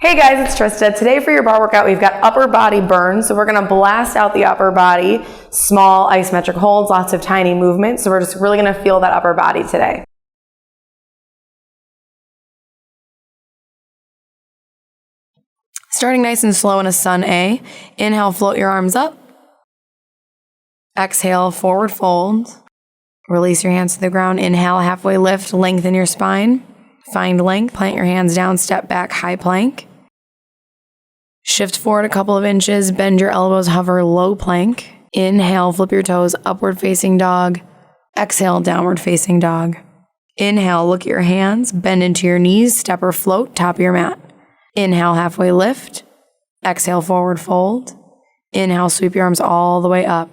Hey guys, it's Trista. Today for your bar workout, we've got upper body burn. So we're gonna blast out the upper body, small isometric holds, lots of tiny movements. So we're just really gonna feel that upper body today. Starting nice and slow in a sun A. Inhale, float your arms up. Exhale, forward fold. Release your hands to the ground. Inhale, halfway lift, lengthen your spine. Find length, plant your hands down, step back, high plank. Shift forward a couple of inches, bend your elbows, hover low plank. Inhale, flip your toes, upward facing dog. Exhale, downward facing dog. Inhale, look at your hands, bend into your knees, step or float, top of your mat. Inhale, halfway lift. Exhale, forward fold. Inhale, sweep your arms all the way up.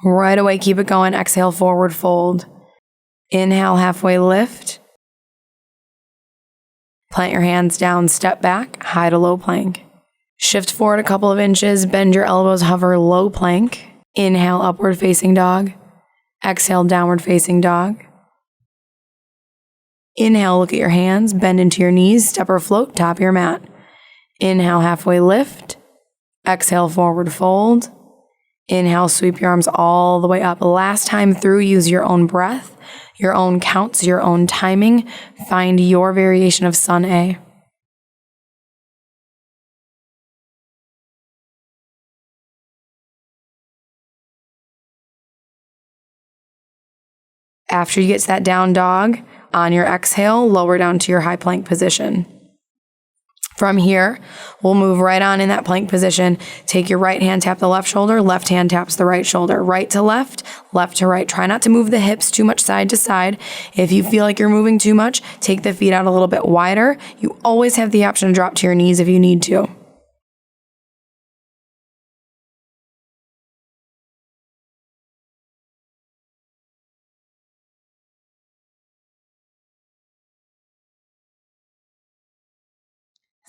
Right away, keep it going. Exhale, forward fold. Inhale, halfway lift. Plant your hands down, step back, high to low plank. Shift forward a couple of inches, bend your elbows, hover low plank. Inhale, upward facing dog. Exhale, downward facing dog. Inhale, look at your hands, bend into your knees, step or float, top of your mat. Inhale, halfway lift. Exhale, forward fold. Inhale, sweep your arms all the way up. Last time through, use your own breath, your own counts, your own timing. Find your variation of sun A. After you get to that down dog, on your exhale, lower down to your high plank position. From here, we'll move right on in that plank position. Take your right hand, tap the left shoulder, left hand taps the right shoulder. Right to left to right. Try not to move the hips too much side to side. If you feel like you're moving too much, take the feet out a little bit wider. You always have the option to drop to your knees if you need to.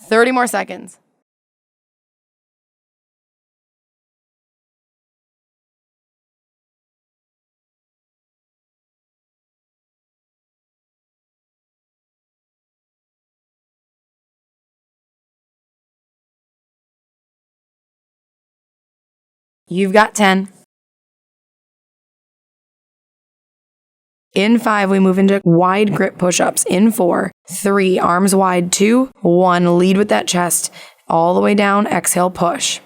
"30 more seconds. You've got 10. In 5, we move into wide grip push-ups. In 4, 3, arms wide, 2, 1, lead with that chest. All the way down, exhale, push.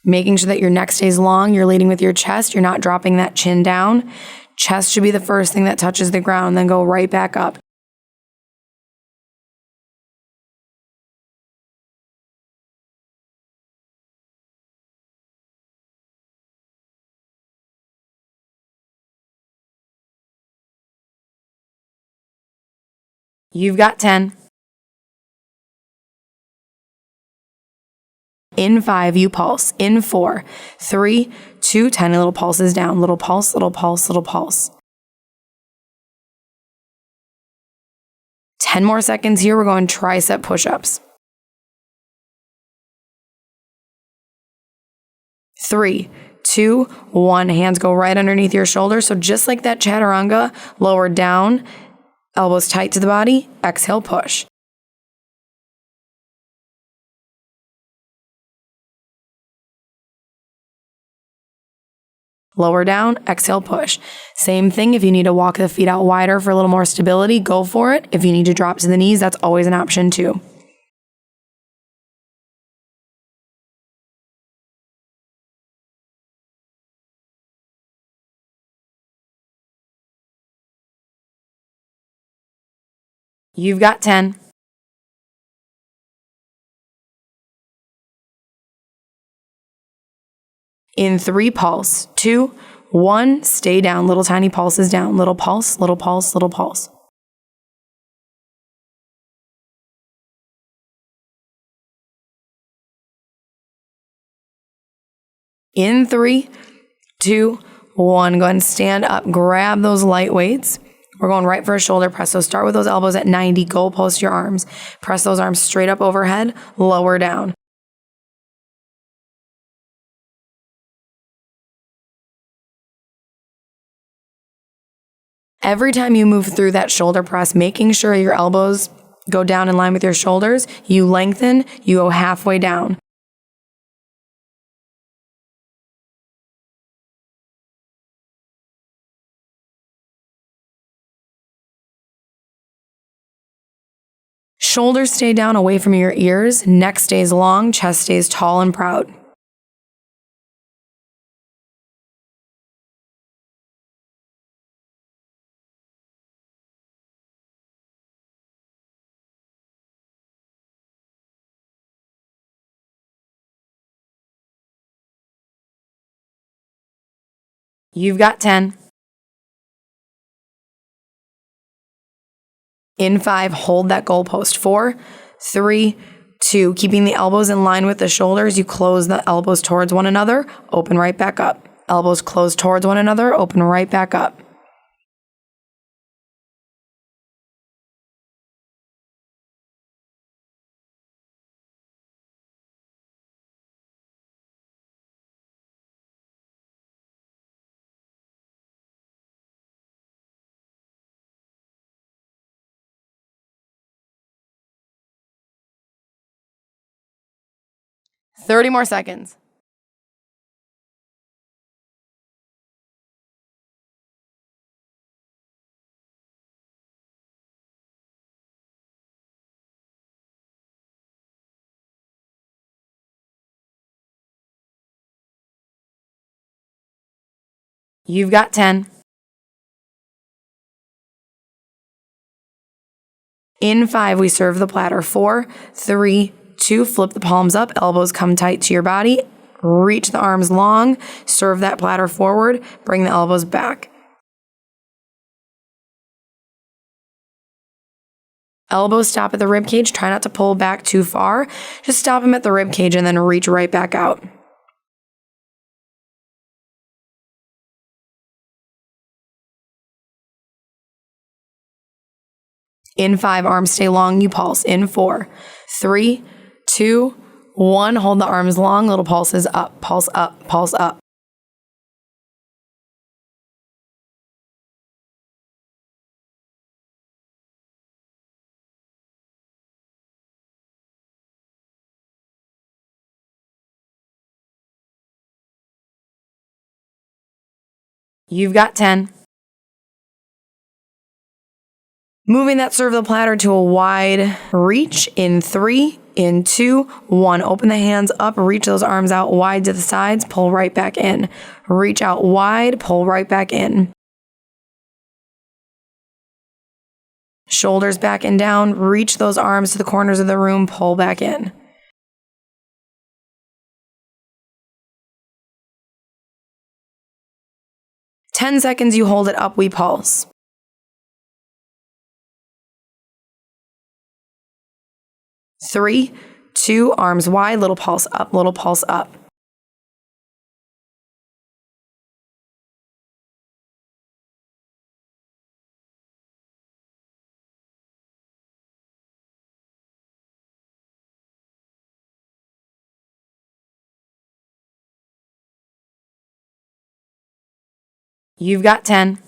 Making sure that your neck stays long, you're leading with your chest, you're not dropping that chin down. Chest should be the first thing that touches the ground, then go right back up. You've got 10. In 5, you pulse. In 4, 3, 2, tiny little pulses down. Little pulse, little pulse, little pulse. 10 more seconds here. We're going tricep push-ups. 3, 2, 1. Hands go right underneath your shoulders. So just like that chaturanga, lower down, elbows tight to the body. Exhale, push. Lower down, exhale, push. Same thing, if you need to walk the feet out wider for a little more stability, go for it. If you need to drop to the knees, that's always an option too. You've got 10. In 3, pulse. 2, 1, stay down. Little tiny pulses down. Little pulse, little pulse, little pulse. In 3, 2, 1, go ahead and stand up. Grab those light weights. We're going right for a shoulder press. So start with those elbows at 90. Goal post your arms. Press those arms straight up overhead, lower down. Every time you move through that shoulder press, making sure your elbows go down in line with your shoulders, you lengthen, you go halfway down. Shoulders stay down away from your ears, neck stays long, chest stays tall and proud. You've got 10. In 5, hold that goalpost. 4, 3, 2. Keeping the elbows in line with the shoulders, you close the elbows towards one another, open right back up. Elbows close towards one another, open right back up. "30 more seconds. You've got 10. In 5, we serve the platter. 4, 3, 2, flip the palms up, elbows come tight to your body, reach the arms long, serve that platter forward, bring the elbows back. Elbows stop at the rib cage, try not to pull back too far, just stop them at the rib cage and then reach right back out. In 5, arms stay long, you pulse. In 4, 3, 2, 1, hold the arms long, little pulses up, pulse up, pulse up. You've got 10. Moving that serve the platter to a wide reach in 3, in 2, 1. Open the hands up, reach those arms out wide to the sides, pull right back in. Reach out wide, pull right back in. Shoulders back and down, reach those arms to the corners of the room, pull back in. "10 seconds, you hold it up, we pulse. 3, 2, arms wide, little pulse up, little pulse up. You've got 10.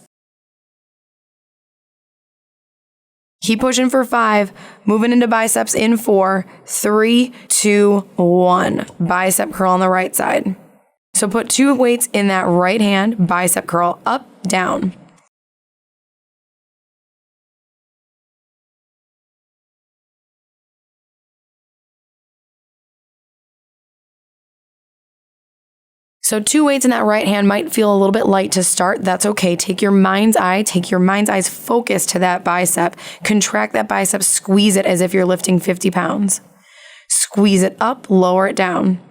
Keep pushing for 5. Moving into biceps in 4, 3, 2, 1. Bicep curl on the right side. So put 2 weights in that right hand, bicep curl up, down. So 2 weights in that right hand might feel a little bit light to start. That's okay. Take your mind's eye's focus to that bicep. Contract that bicep, squeeze it as if you're lifting 50 pounds. Squeeze it up, lower it down.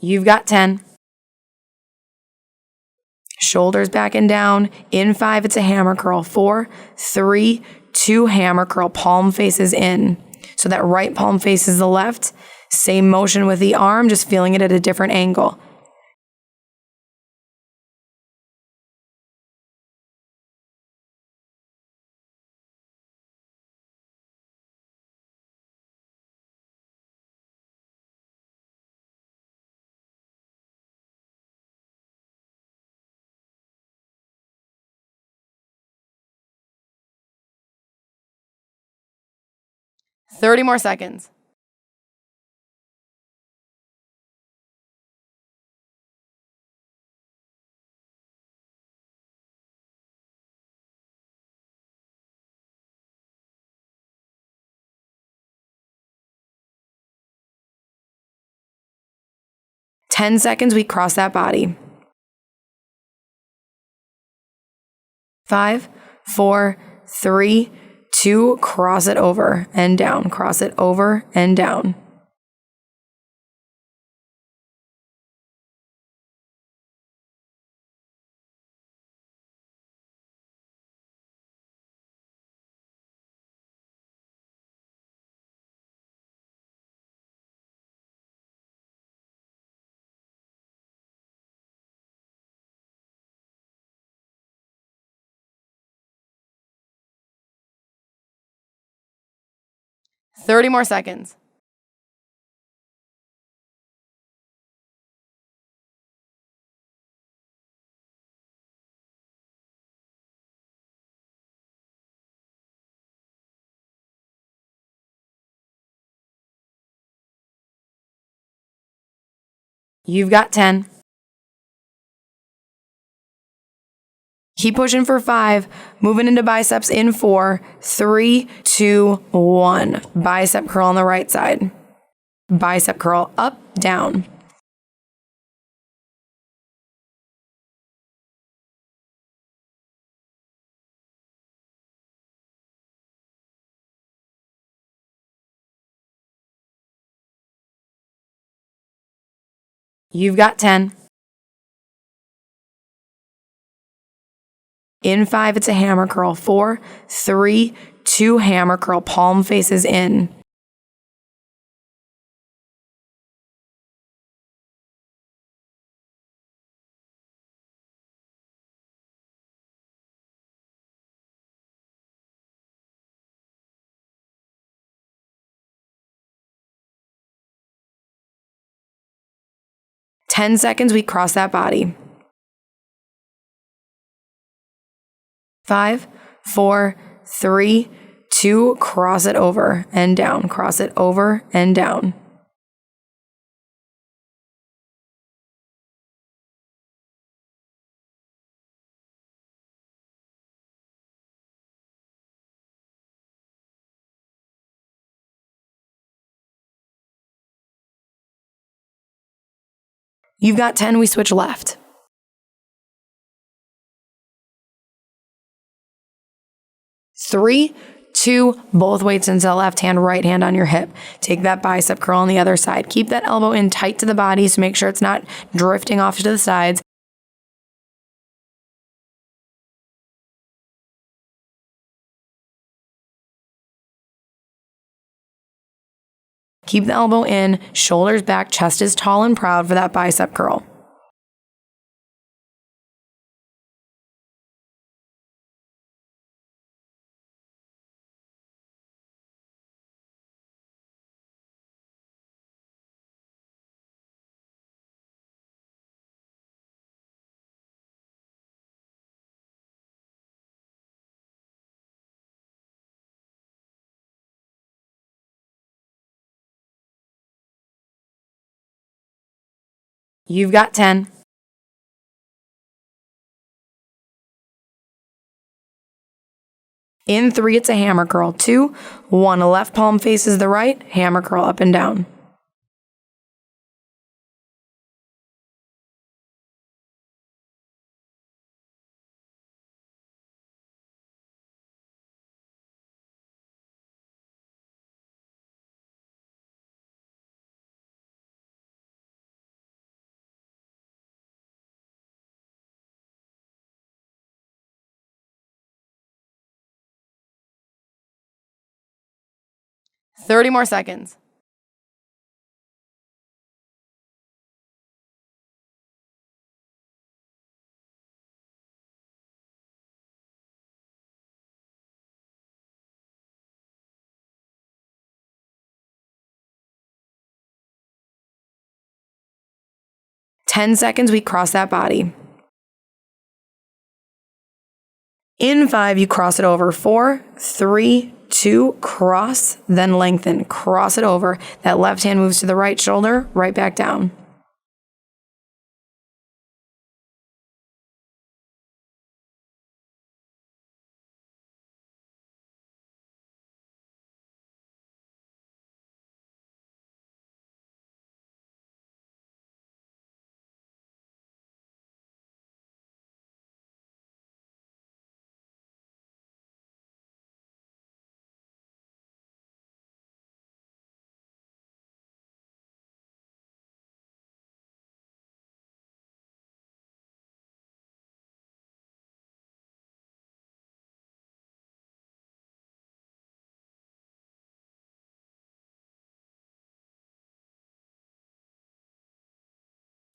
You've got 10. Shoulders back and down. In 5, it's a hammer curl. 4, 3, 2, hammer curl. Palm faces in. So that right palm faces the left. Same motion with the arm, just feeling it at a different angle. 30 more seconds. Ten seconds, we cross that body. 5, 4, 3, 2, cross it over and down, cross it over and down. Thirty more seconds. You've got 10. Keep pushing for 5. Moving into biceps in 4, 3, 2, 1. Bicep curl on the right side. Bicep curl up, down. You've got 10. In 5, it's a hammer curl. 4, 3, 2, hammer curl. Palm faces in. Ten seconds, we cross that body. 5, 4, 3, 2, cross it over and down, cross it over and down. You've got 10, we switch left. 3, 2, both weights into the left hand, right hand on your hip. Take that bicep curl on the other side. Keep that elbow in tight to the body, so make sure it's not drifting off to the sides. Keep the elbow in, shoulders back, chest is tall and proud for that bicep curl. You've got 10. In 3, it's a hammer curl. 2, 1, left palm faces the right, hammer curl up and down. Thirty more seconds. Ten seconds, we cross that body. In 5, you cross it over. 4, 3, 2, cross, then lengthen. Cross it over. That left hand moves to the right shoulder, right back down.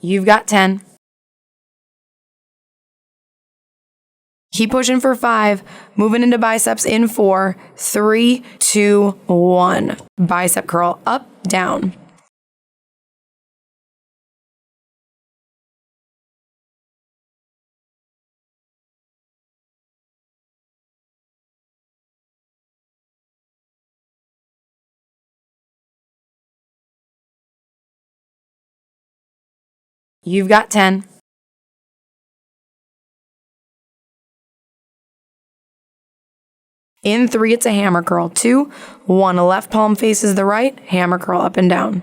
You've got 10. Keep pushing for 5. Moving into biceps in 4, 3, 2, 1. Bicep curl up, down. You've got 10. In 3, it's a hammer curl. 2, 1, left palm faces the right, hammer curl up and down.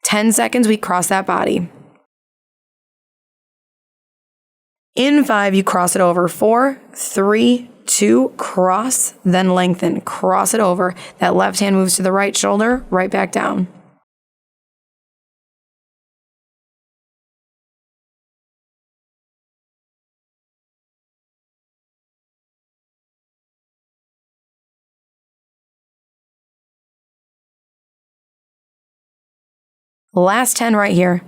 Ten seconds, we cross that body. In 5, you cross it over. 4, 3, 2, cross, then lengthen. Cross it over. That left hand moves to the right shoulder, right back down. Last 10 right here.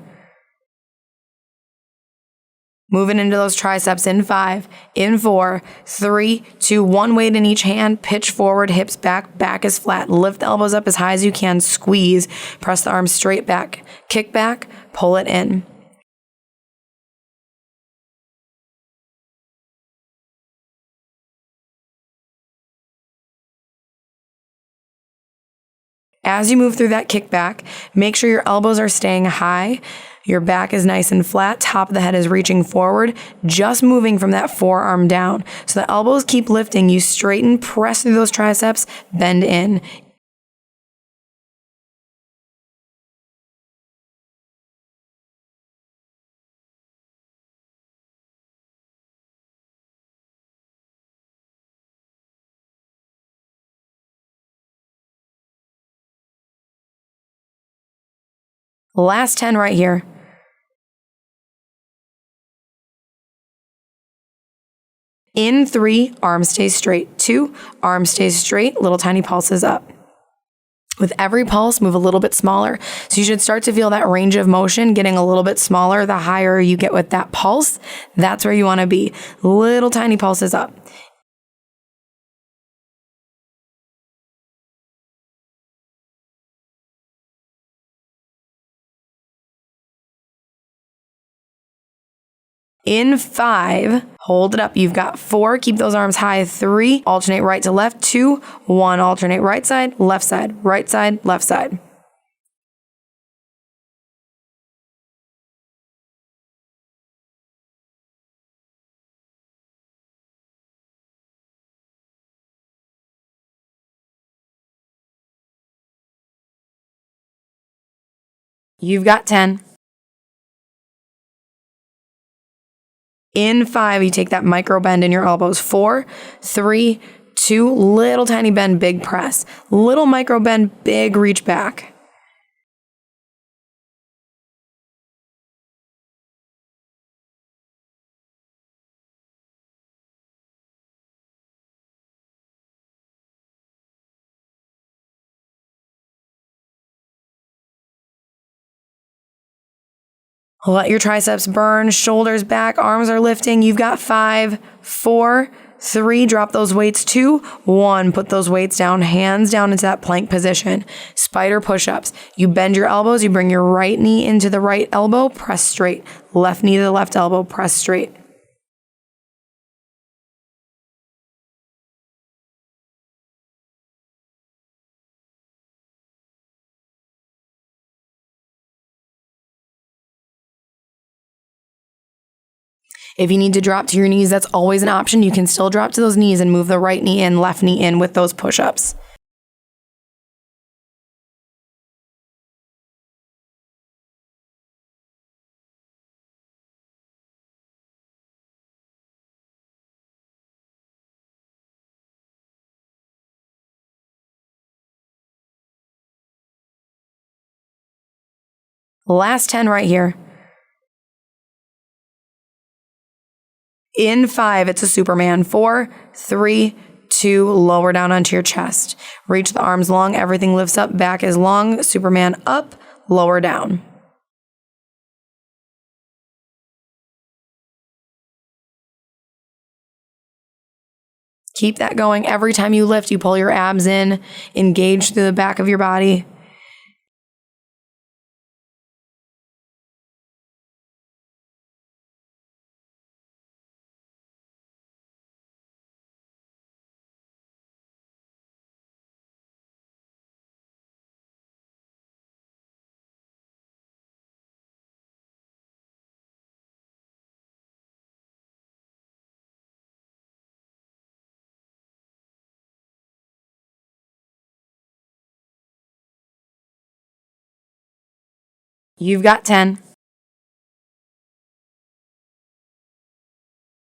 Moving into those triceps in 5, in 4, 3, 2, 1 weight in each hand, pitch forward, hips back, back is flat. Lift the elbows up as high as you can, squeeze, press the arms straight back, kick back, pull it in. As you move through that kickback, make sure your elbows are staying high, your back is nice and flat, top of the head is reaching forward, just moving from that forearm down. So the elbows keep lifting, you straighten, press through those triceps, bend in. Last 10 right here. In 3, arm stays straight. 2, arm stays straight, little tiny pulses up. With every pulse, move a little bit smaller. So you should start to feel that range of motion getting a little bit smaller. The higher you get with that pulse, that's where you want to be. Little tiny pulses up. In 5, hold it up. You've got 4, keep those arms high. 3, alternate right to left. 2, 1, alternate right side, left side, right side, left side. You've got 10. In 5, you take that micro bend in your elbows. 4, 3, 2, little tiny bend, big press. Little micro bend, big reach back. Let your triceps burn, shoulders back, arms are lifting. You've got 5, 4, 3, drop those weights. 2, 1, put those weights down, hands down into that plank position. Spider push-ups. You bend your elbows, you bring your right knee into the right elbow, press straight. Left knee to the left elbow, press straight. If you need to drop to your knees, that's always an option. You can still drop to those knees and move the right knee in, left knee in with those push-ups. Last 10 right here. In 5, it's a Superman. 4, 3, 2, lower down onto your chest. Reach the arms long, everything lifts up, back is long, Superman up, lower down. Keep that going. Every time you lift, you pull your abs in, engage through the back of your body. You've got 10.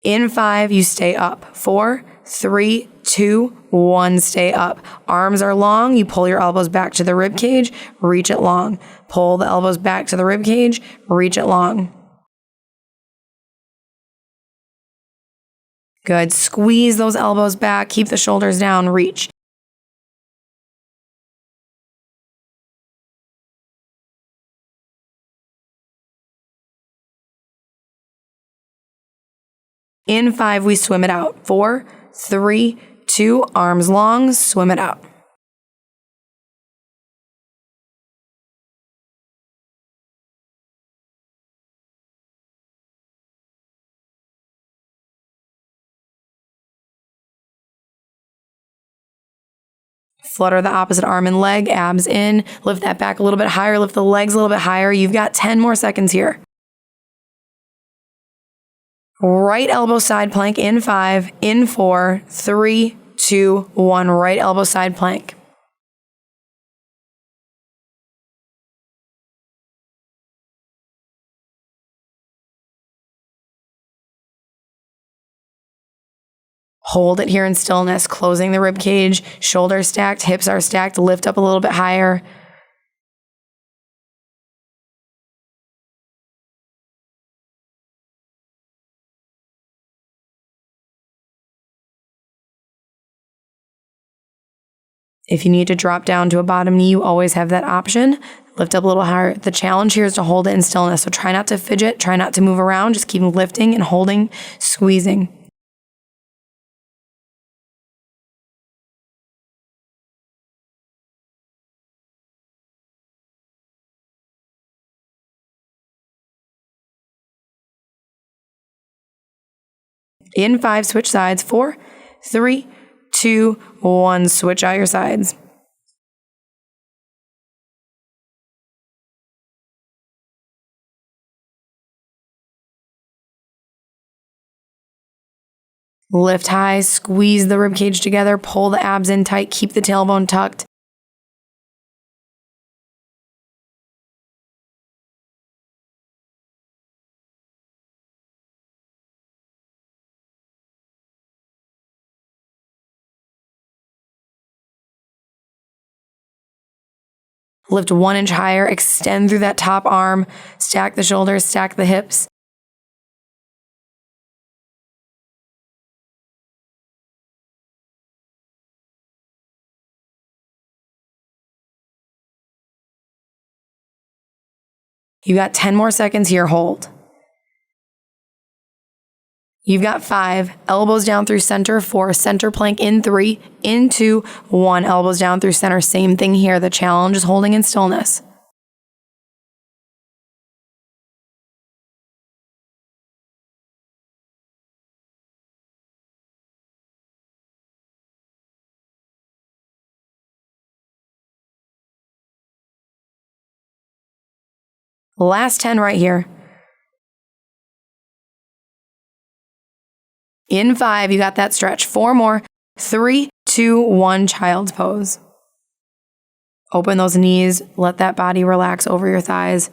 In 5, you stay up. 4, 3, 2, 1, stay up. Arms are long, you pull your elbows back to the rib cage, reach it long. Pull the elbows back to the rib cage, reach it long. Good. Squeeze those elbows back, keep the shoulders down, reach. In 5, we swim it out. 4, 3, 2, arms long, swim it out. Flutter the opposite arm and leg, abs in, lift that back a little bit higher, lift the legs a little bit higher. You've got 10 more seconds here. Right elbow side plank in 5, in 4, 3, 2, 1, right elbow side plank. Hold it here in stillness, closing the rib cage, shoulders stacked, hips are stacked, lift up a little bit higher. If you need to drop down to a bottom knee, you always have that option. Lift up a little higher. The challenge here is to hold it in stillness. So try not to fidget, try not to move around, just keep lifting and holding, squeezing. In 5, switch sides. 4, 3, 2, 1, switch out your sides. Lift high, squeeze the rib cage together, pull the abs in tight, keep the tailbone tucked. Lift 1 inch higher, extend through that top arm, stack the shoulders, stack the hips. You got 10 more seconds here, hold. You've got 5, elbows down through center, 4, center plank in 3, in 2, 1, elbows down through center. Same thing here. The challenge is holding in stillness. Last 10 right here. In 5, you got that stretch. 4 more. 3, 2, 1, child's pose. Open those knees. Let that body relax over your thighs.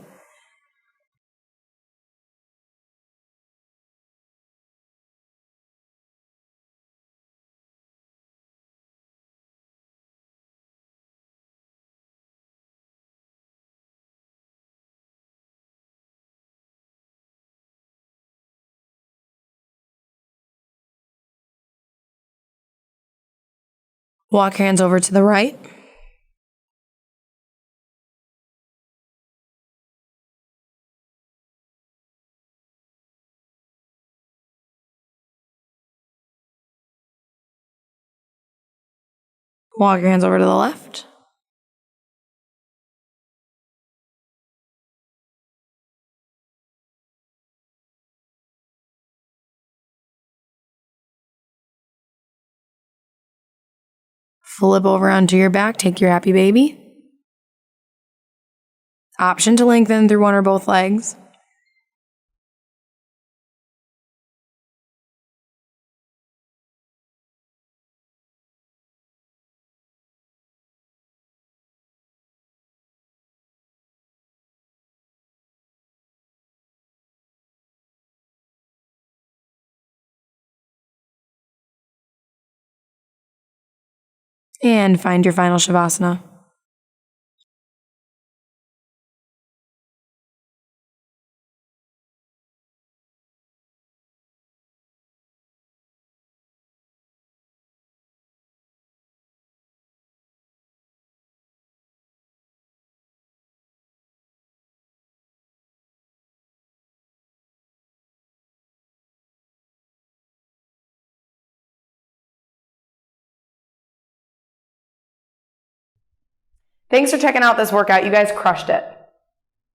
Walk your hands over to the right. Walk your hands over to the left. Flip over onto your back. Take your happy baby. Option to lengthen through one or both legs. And find your final Shavasana. Thanks for checking out this workout. You guys crushed it.